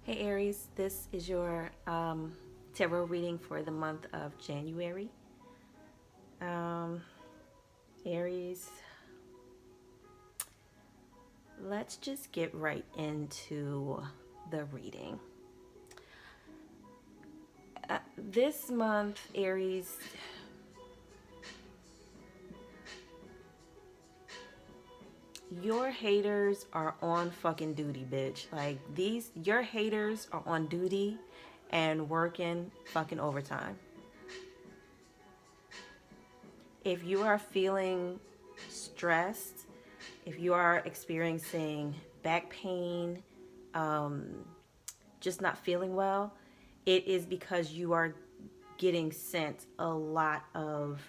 Hey Aries, this is your tarot reading for the month of January. Um, Aries, let's just get right into the reading. This month, Aries, your haters are on fucking duty, bitch. Like your haters are on duty and working fucking overtime. If you are feeling stressed, if you are experiencing back pain, um, just not feeling well, it is because you are getting sent a lot of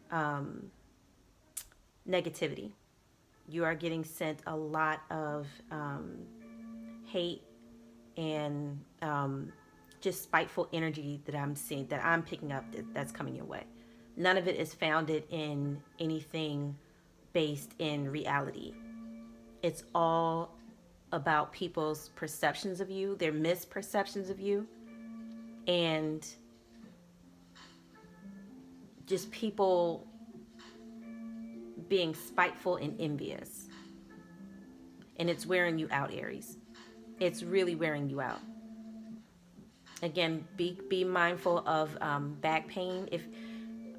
um, negativity. You are getting sent a lot of hate and just spiteful energy that I'm seeing, that I'm picking up, that's coming your way. None of it is founded in anything based in reality. It's all about people's perceptions of you, their misperceptions of you, and just people being spiteful and envious. And it's wearing you out, Aries. It's really wearing you out. Again, be mindful of back pain. If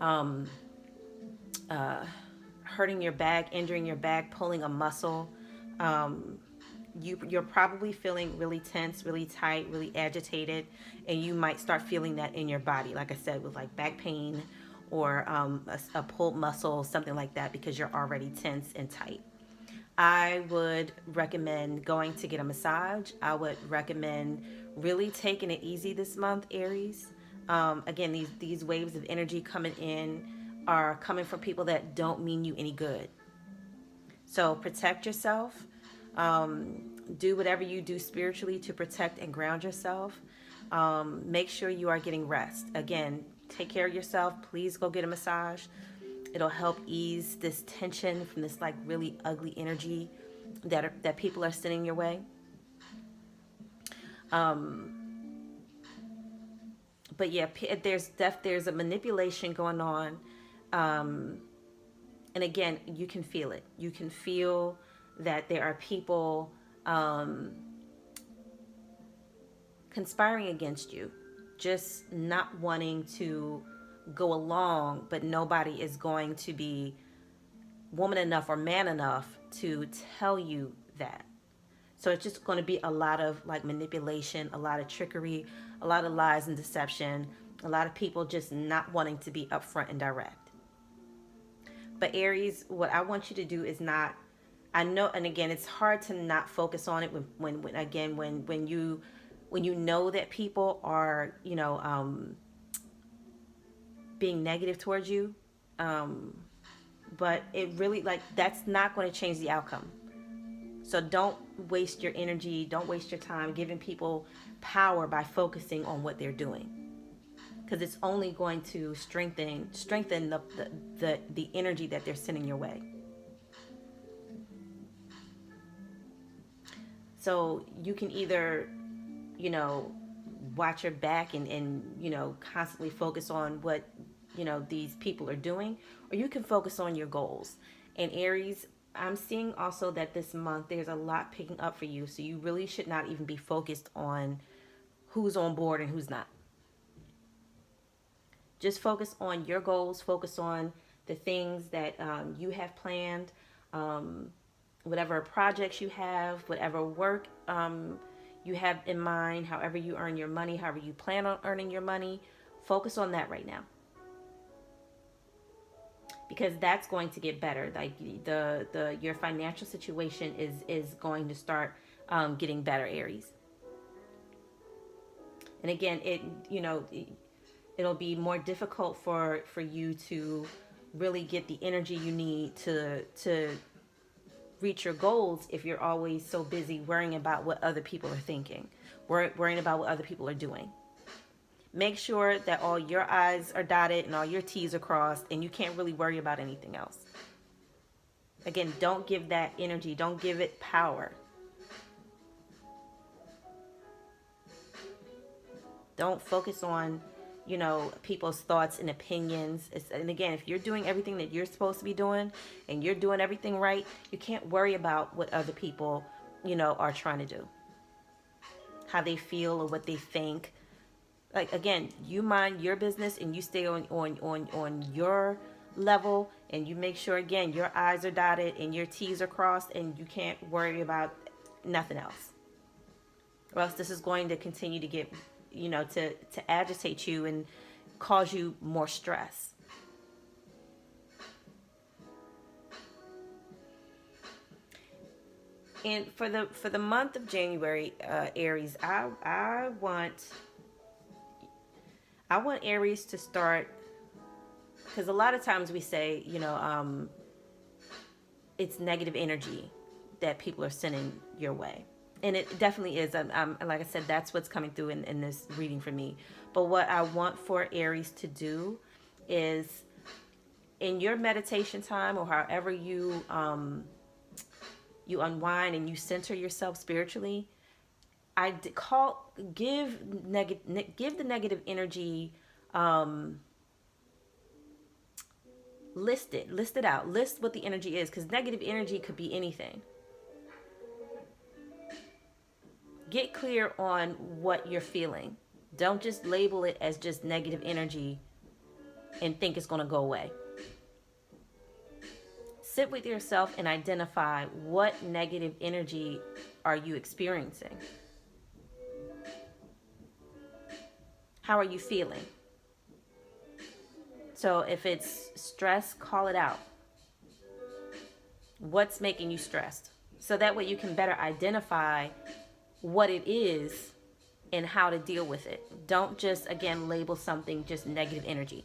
um, hurting your back, injuring your back, pulling a muscle, um, you're probably feeling really tense, really tight, really agitated, and you might start feeling that in your body. Like I said, with like back pain or a pulled muscle, something like that, because you're already tense and tight. I would recommend going to get a massage. I would recommend really taking it easy this month, Aries. Again, these waves of energy coming in are coming from people that don't mean you any good. So protect yourself. Do whatever you do spiritually to protect and ground yourself. Make sure you are getting rest. Again, take care of yourself. Please go get a massage. It'll help ease this tension from this like really ugly energy that people are sending your way. But yeah, there's a manipulation going on, and again, you can feel it. You can feel that there are people conspiring against you, just not wanting to go along, but nobody is going to be woman enough or man enough to tell you that. So it's just going to be a lot of like manipulation, a lot of trickery, a lot of lies and deception, a lot of people just not wanting to be upfront and direct. But Aries, what I want you to do is not, I know, and again, it's hard to not focus on it when again, when you know that people are, being negative towards you. But it really, like, that's not going to change the outcome. So don't waste your energy, don't waste your time giving people power by focusing on what they're doing, because it's only going to strengthen the energy that they're sending your way. So you can either, you know, watch your back and constantly focus on what, these people are doing, or you can focus on your goals. And Aries, I'm seeing also that this month there's a lot picking up for you, so you really should not even be focused on who's on board and who's not. Just focus on your goals, focus on the things that you have planned, um, whatever projects you have, whatever work you have in mind, however you earn your money, however you plan on earning your money. Focus on that right now, because that's going to get better. Like the your financial situation is going to start getting better, Aries. And again, it'll be more difficult for you to really get the energy you need to reach your goals if you're always so busy worrying about what other people are thinking, worrying about what other people are doing. Make sure that all your I's are dotted and all your T's are crossed, and you can't really worry about anything else. Again, don't give that energy, don't give it power. Don't focus on, people's thoughts and opinions. And again, if you're doing everything that you're supposed to be doing and you're doing everything right, you can't worry about what other people, are trying to do, how they feel or what they think. Like, again, you mind your business and you stay on your level, and you make sure, again, your I's are dotted and your T's are crossed, and you can't worry about nothing else, or else this is going to continue to get, to agitate you and cause you more stress. And for the month of January, Aries, I want Aries to start, because a lot of times we say, it's negative energy that people are sending your way. And it definitely is. Like I said, that's what's coming through in this reading for me. But what I want for Aries to do is, in your meditation time, or however you unwind and you center yourself spiritually, give the negative energy, list it out, list what the energy is, because negative energy could be anything. Get clear on what you're feeling. Don't just label it as just negative energy and think it's going to go away. Sit with yourself and identify what negative energy are you experiencing. How are you feeling? So if it's stress, call it out. What's making you stressed? So that way you can better identify what it is and how to deal with it. Don't just, again, label something just negative energy.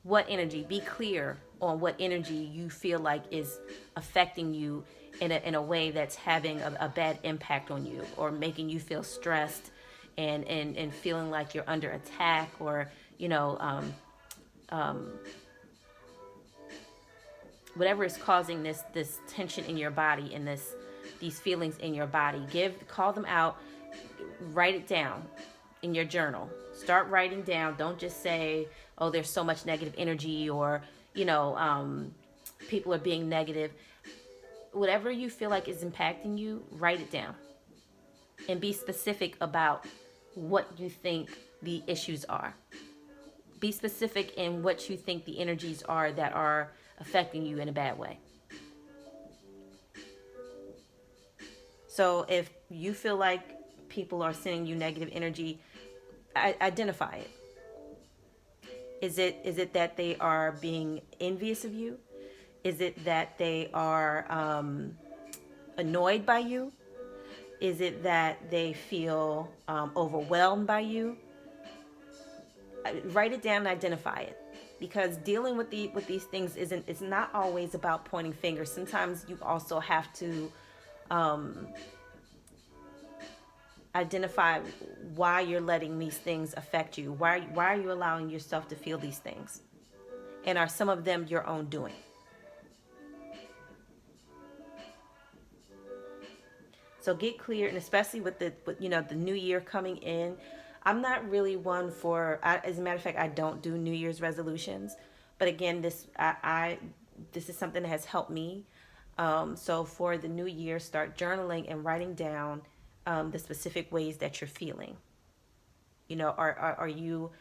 What energy? Be clear on what energy you feel like is affecting you in a way that's having a bad impact on you, or making you feel stressed and feeling like you're under attack, or whatever is causing this tension in your body and these feelings in your body. Call them out. Write it down in your journal. Start writing down. Don't just say, oh, there's so much negative energy, or people are being negative. Whatever you feel like is impacting you, write it down and be specific about what you think the issues are. Be specific in what you think the energies are that are affecting you in a bad way. So if you feel like people are sending you negative energy, identify it. Is it that they are being envious of you? Is it that they are annoyed by you? Is it that they feel overwhelmed by you? Write it down and identify it, because dealing with these things it's not always about pointing fingers. Sometimes you also have to identify why you're letting these things affect you. Why are you allowing yourself to feel these things? And are some of them your own doing? So get clear, and especially with the new year coming in, I'm not really one for. As a matter of fact, I don't do New Year's resolutions. But again, this is something that has helped me. So for the new year, start journaling and writing down the specific ways that you're feeling. Are you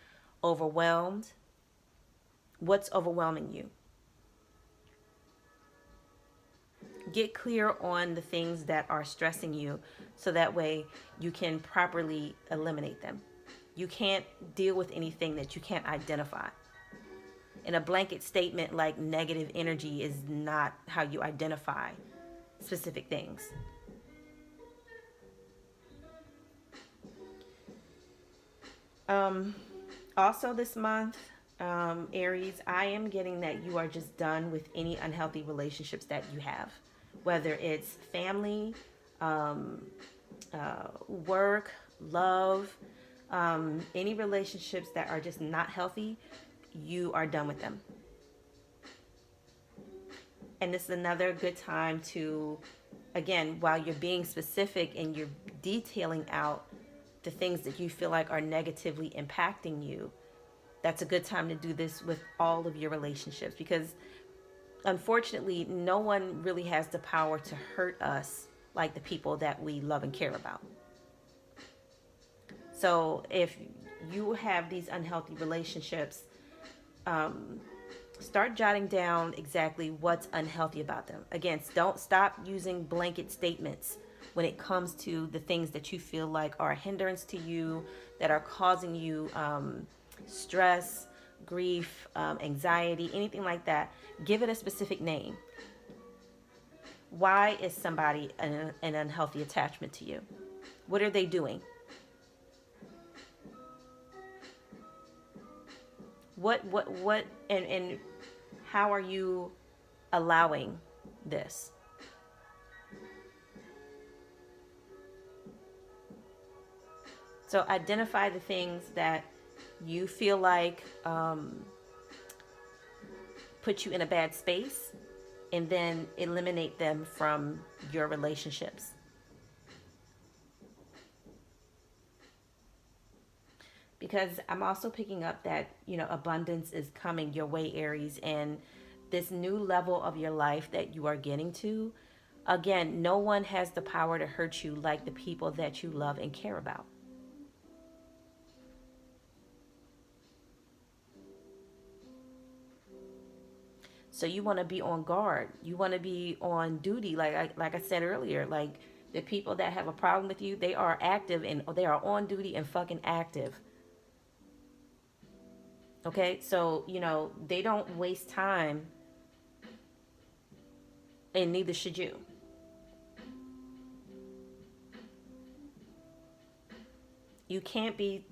overwhelmed? What's overwhelming you? Get clear on the things that are stressing you, so that way you can properly eliminate them. You can't deal with anything that you can't identify. And a blanket statement like negative energy is not how you identify specific things. Also this month, Aries, I am getting that you are just done with any unhealthy relationships that you have, whether it's family, work, love, any relationships that are just not healthy. You are done with them. And this is another good time to, again, while you're being specific and you're detailing out the things that you feel like are negatively impacting you, that's a good time to do this with all of your relationships, because unfortunately, no one really has the power to hurt us like the people that we love and care about. So if you have these unhealthy relationships, um, start jotting down exactly what's unhealthy about them. Again, don't stop using blanket statements when it comes to the things that you feel like are a hindrance to you, that are causing you stress, grief, anxiety, anything like that. Give it a specific name. Why is somebody an unhealthy attachment to you? What are they doing? What and how are you allowing this? So identify the things that you feel like put you in a bad space, and then eliminate them from your relationships. Because I'm also picking up that, abundance is coming your way, Aries, and this new level of your life that you are getting to. Again, no one has the power to hurt you like the people that you love and care about. So you want to be on guard. You want to be on duty, like I said earlier. Like, the people that have a problem with you, they are active and they are on duty and fucking active. Okay, so they don't waste time, and neither should you. You can't be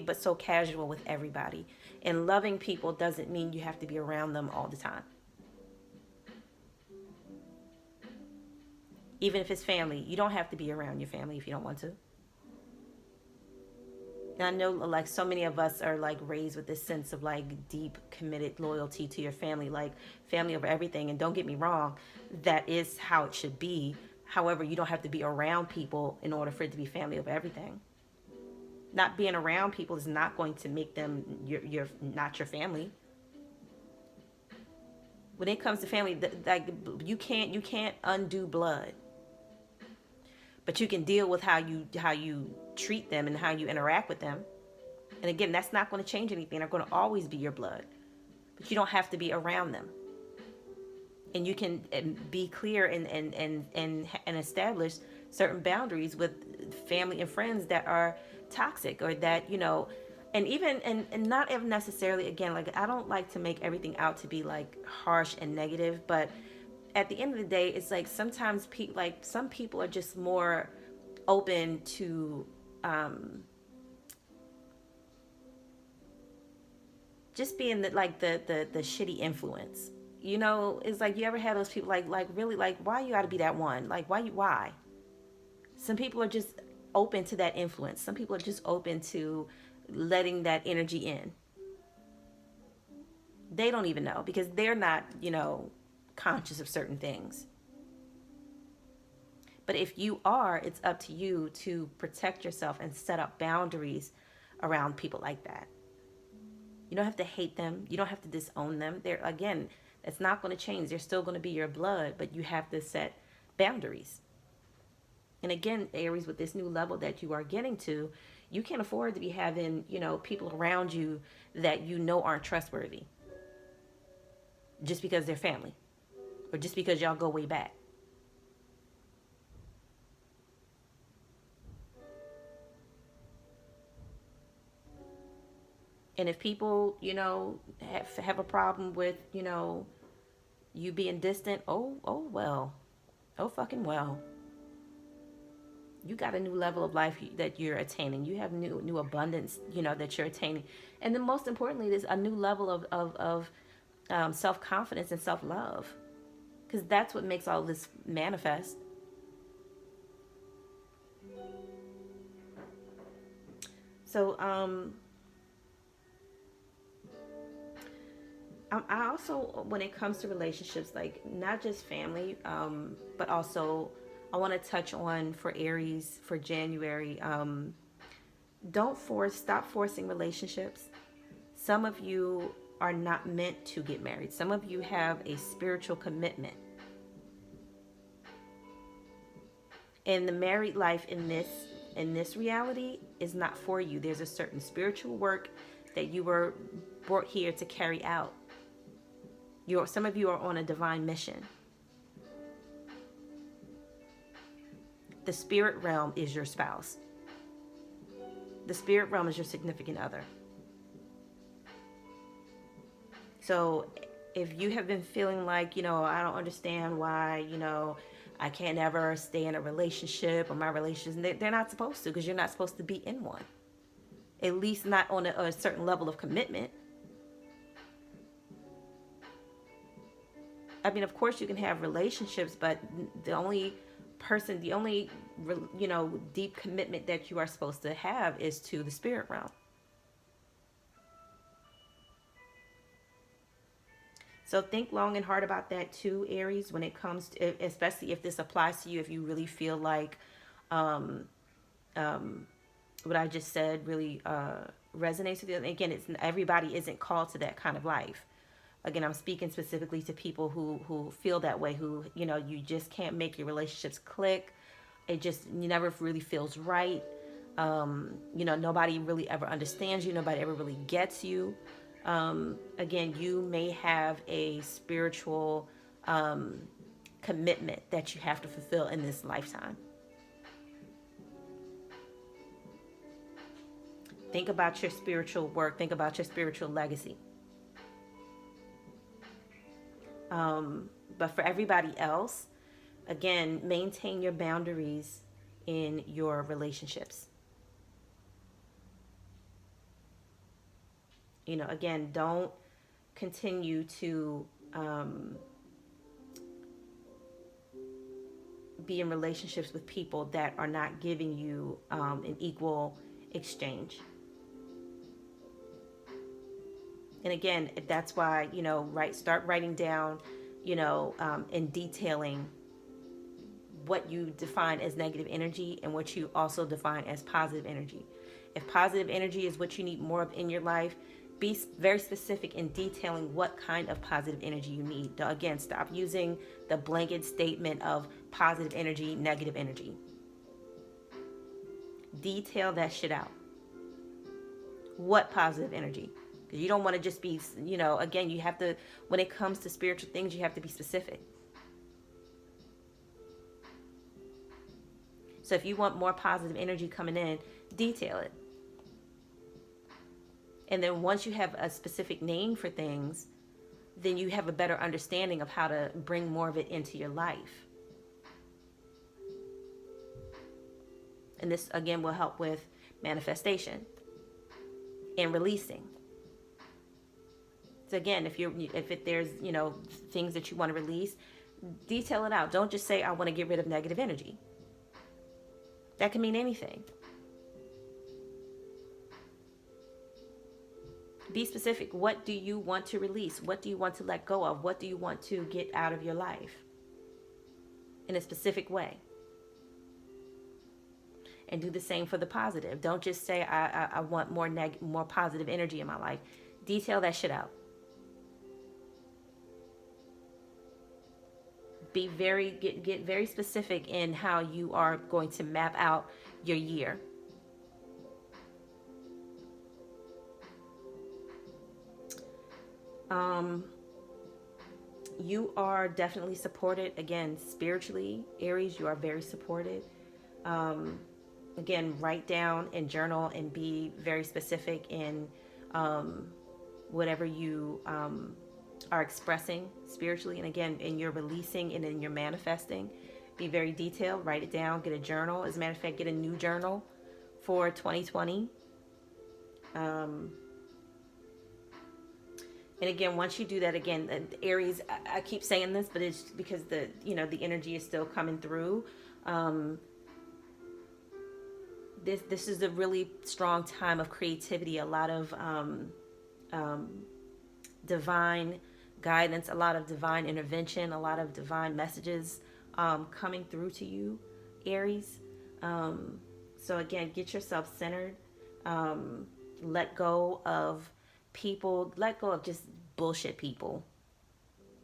but so casual with everybody. And loving people doesn't mean you have to be around them all the time. Even if it's family, you don't have to be around your family if you don't want to. And I know, like, so many of us are like raised with this sense of like deep committed loyalty to your family, like family over everything. And don't get me wrong, that is how it should be. However, you don't have to be around people in order for it to be family over everything. Not being around people is not going to make them your not your family. When it comes to family, like, you can't undo blood, but you can deal with how you treat them and how you interact with them. And again, that's not going to change anything. They're going to always be your blood, but you don't have to be around them. And you can be clear and establish certain boundaries with family and friends that are toxic, or that and even and not even necessarily, again, like, I don't like to make everything out to be like harsh and negative, but at the end of the day, it's like sometimes like some people are just more open to just being the shitty influence. It's like, you ever had those people, like really, like, why you got to be that one? Like, why? Some people are just open to that influence. Some people are just open to letting that energy in. They don't even know, because they're not, conscious of certain things. But if you are, it's up to you to protect yourself and set up boundaries around people like that. You don't have to hate them. You don't have to disown them. They're, again, it's not going to change. They're still going to be your blood, but you have to set boundaries. And again, Aries, with this new level that you are getting to, you can't afford to be having, people around you that aren't trustworthy just because they're family, or just because y'all go way back. And if people, have a problem with, you being distant, oh well, oh fucking well. You got a new level of life that you're attaining. You have new abundance, that you're attaining. And then most importantly, there's a new level of self-confidence and self-love, because that's what makes all this manifest. So I also, when it comes to relationships, like not just family, but also I want to touch on, for Aries, for January, Stop forcing relationships. Some of you are not meant to get married. Some of you have a spiritual commitment. And the married life in this reality is not for you. There's a certain spiritual work that you were brought here to carry out. Some of you are on a divine mission. The spirit realm is your spouse. The spirit realm is your significant other. So if you have been feeling like, I don't understand why, I can't ever stay in a relationship, or my relationships, they're not supposed to, because you're not supposed to be in one. At least not on a certain level of commitment. I mean, of course you can have relationships, but the only deep commitment that you are supposed to have is to the spirit realm. So think long and hard about that too, Aries, when it comes to, especially if this applies to you, if you really feel like what I just said really resonates with you. And again, everybody isn't called to that kind of life. Again, I'm speaking specifically to people who feel that way, who, you just can't make your relationships click. It just never really feels right. Nobody really ever understands you. Nobody ever really gets you. Again, you may have a spiritual commitment that you have to fulfill in this lifetime. Think about your spiritual work. Think about your spiritual legacy. But for everybody else, again, maintain your boundaries in your relationships. Again, don't continue to be in relationships with people that are not giving you an equal exchange. And again, that's why, start writing down, and detailing what you define as negative energy and what you also define as positive energy. If positive energy is what you need more of in your life, be very specific in detailing what kind of positive energy you need. Again, stop using the blanket statement of positive energy, negative energy. Detail that shit out. What positive energy? Because you don't want to just be, again, you have to, when it comes to spiritual things, you have to be specific. So if you want more positive energy coming in, detail it. And then once you have a specific name for things, then you have a better understanding of how to bring more of it into your life. And this, again, will help with manifestation and releasing. So again, if there's, things that you want to release, detail it out. Don't just say, I want to get rid of negative energy. That can mean anything. Be specific. What do you want to release? What do you want to let go of? What do you want to get out of your life? In a specific way. And do the same for the positive. Don't just say, I want more positive energy in my life. Detail that shit out. Get very specific in how you are going to map out your year. You are definitely supported. Again, spiritually, Aries, you are very supported. Again, write down and journal and be very specific in whatever you are expressing spiritually. And again, in your releasing and in your manifesting, be very detailed. Write it down. Get a journal. As a matter of fact, get a new journal for 2020. And again, once you do that, again, Aries, I keep saying this, but it's because the energy is still coming through. This is a really strong time of creativity, a lot of divine guidance, a lot of divine intervention, a lot of divine messages coming through to you, Aries. So again, get yourself centered. Let go of people. Let go of just bullshit people.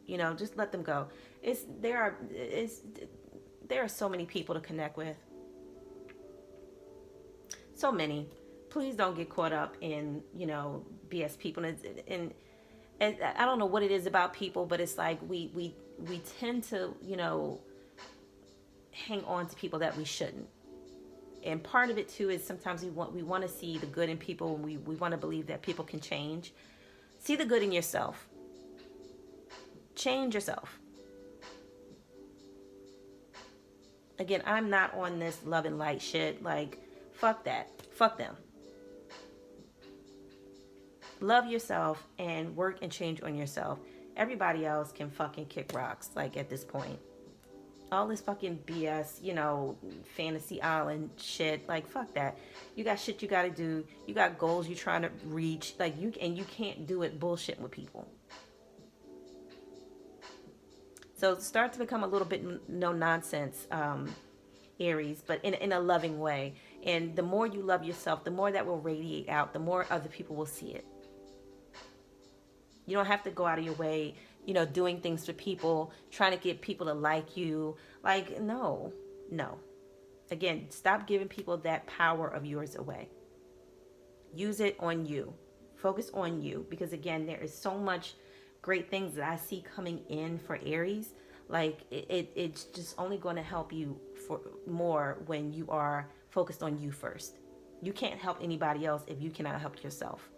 You know, just let them go. There are so many people to connect with. So many. Please don't get caught up in, BS people. And I don't know what it is about people, but it's like we tend to, hang on to people that we shouldn't. And part of it too is sometimes we want to see the good in people, and we want to believe that people can change. See the good in yourself. Change yourself. Again, I'm not on this love and light shit. Like, fuck that. Fuck them. Love yourself and work and change on yourself. Everybody else can fucking kick rocks, like, at this point. All this fucking BS, fantasy island shit. Like, fuck that. You got shit you gotta do. You got goals you trying to reach. Like, you can't do it bullshitting with people. So start to become a little bit no nonsense, Aries, but in a loving way. And the more you love yourself, the more that will radiate out, the more other people will see it. You don't have to go out of your way, doing things for people, trying to get people to like you. Like, no, no. Again, stop giving people that power of yours away. Use it on you. Focus on you. Because again, there is so much great things that I see coming in for Aries. Like, it's just only going to help you for more when you are focused on you first. You can't help anybody else if you cannot help yourself.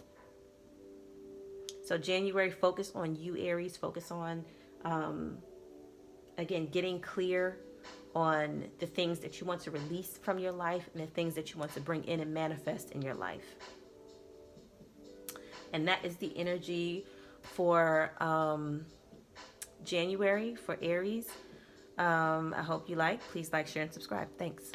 So January, focus on you, Aries. Focus on, again, getting clear on the things that you want to release from your life and the things that you want to bring in and manifest in your life. And that is the energy for January for Aries. I hope you like. Please like, share, and subscribe. Thanks.